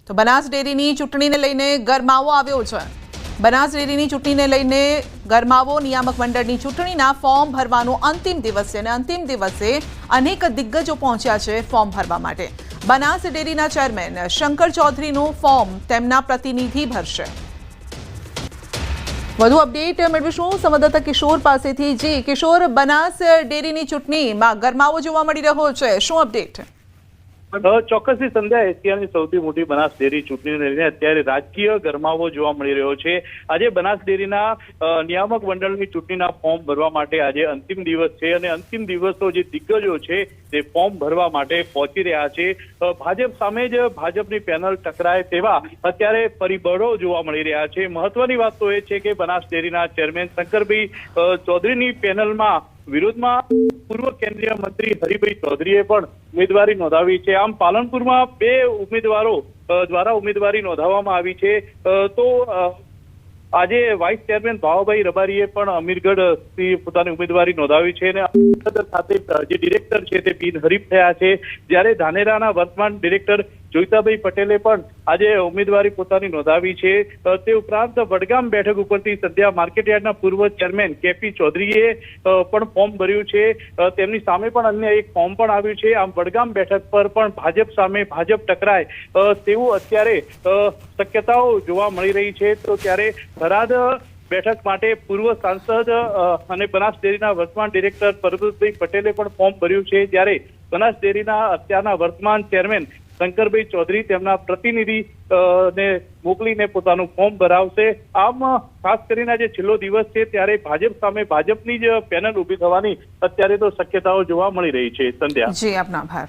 તો બનાસ ડેરીની ચૂંટણીને લઈને ગરમાવો આવ્યો છે। બનાસ ડેરીની ચૂંટણીને લઈને ગરમાવો। નિયામક મંડળની ચૂંટણીના ફોર્મ ભરવાનો અંતિમ દિવસ છે અને અંતિમ દિવસે અનેક દિગ્ગજો પહોંચ્યા છે ફોર્મ ભરવા માટે। બનાસ ડેરીના ચેરમેન શંકર ચૌધરીનું ફોર્મ તેમના પ્રતિનિધિ ભરશે। વધુ અપડેટ મેળવીશું સંવાદદાતા કિશોર પાસેથી। જી કિશોર, બનાસ ડેરીની ચૂંટણીમાં ગરમાવો જોવા મળી રહ્યો છે, શું અપડેટ? ચોક્કસથી સંધ્યા, એશિયાની સૌથી મોટી બનાસ ડેરી ચૂંટણીને લઈને અત્યારે રાજકીય ગરમાવો જોવા મળી રહ્યો છે। આજે બનાસ ડેરીના નિયામક મંડળની ચૂંટણીના ફોર્મ ભરવા માટે આજે અંતિમ દિવસ છે અને અંતિમ દિવસો જે દિગ્ગજો છે તે ફોર્મ ભરવા માટે પહોંચી રહ્યા છે। ભાજપ સામે જ ભાજપની પેનલ ટકરાય તેવા અત્યારે પરિબળો જોવા મળી રહ્યા છે। મહત્વની વાત તો એ છે કે બનાસ ડેરીના ચેરમેન શંકરભાઈ ચૌધરીની પેનલમાં વિરોધમાં પૂર્વ કેન્દ્રીય મંત્રી હરિભાઈ ચૌધરીએ પણ ઉમેદવારી નોંધાવી છે। આમ પાલનપુરમાં 2 ઉમેદવારો દ્વારા ઉમેદવારી નોંધાવવામાં આવી છે। તો આજે વાઇસ ચેરમેન ભાવાભાઈ રબારીએ પણ અમીરગઢથી પોતાની ઉમેદવારી નોંધાવી છે અને સાથે જે ડિરેક્ટર છે તે બિનહરીફ થયા છે। જ્યારે ધાનેરાના વર્તમાન ડિરેક્ટર જોઈતાભાઈ પટેલે પણ આજે ઉમેદવારી પોતાની નોંધાવી છે। તે ઉપરાંત વડગામ બેઠક ઉપરથી સદ્યા માર્કેટયાર્ડના પૂર્વ ચેરમેન કેપી ચૌધરીએ પણ ફોર્મ ભર્યું છે। તેમની સામે પણ અન્ય એક ફોર્મ પણ આવ્યું છે। આમ વડગામ બેઠક પર પણ ભાજપ સામે ભાજપ ટકરાય તેવું અત્યારે શક્યતાઓ જોવા મળી રહી છે। તો ત્યારે થરાદ બેઠક માટે પૂર્વ સાંસદ અને બનાસ ડેરીના વર્તમાન ડિરેક્ટર પરબતભાઈ પટેલે પણ ફોર્મ ભર્યું છે। જ્યારે બનાસ ડેરીના અત્યારના વર્તમાન ચેરમેન શંકરભાઈ ચૌધરી તેમના પ્રતિનિધિ ને મોકલીને પોતાનું ફોર્મ ભરાવશે। આમ ખાસ કરીને જે છેલ્લો દિવસ છે ત્યારે ભાજપ સામે ભાજપની જ પેનલ ઊભી થવાની અત્યારે તો શક્યતાઓ જોવા મળી રહી છે। સંધ્યા, જી આપનો આભાર।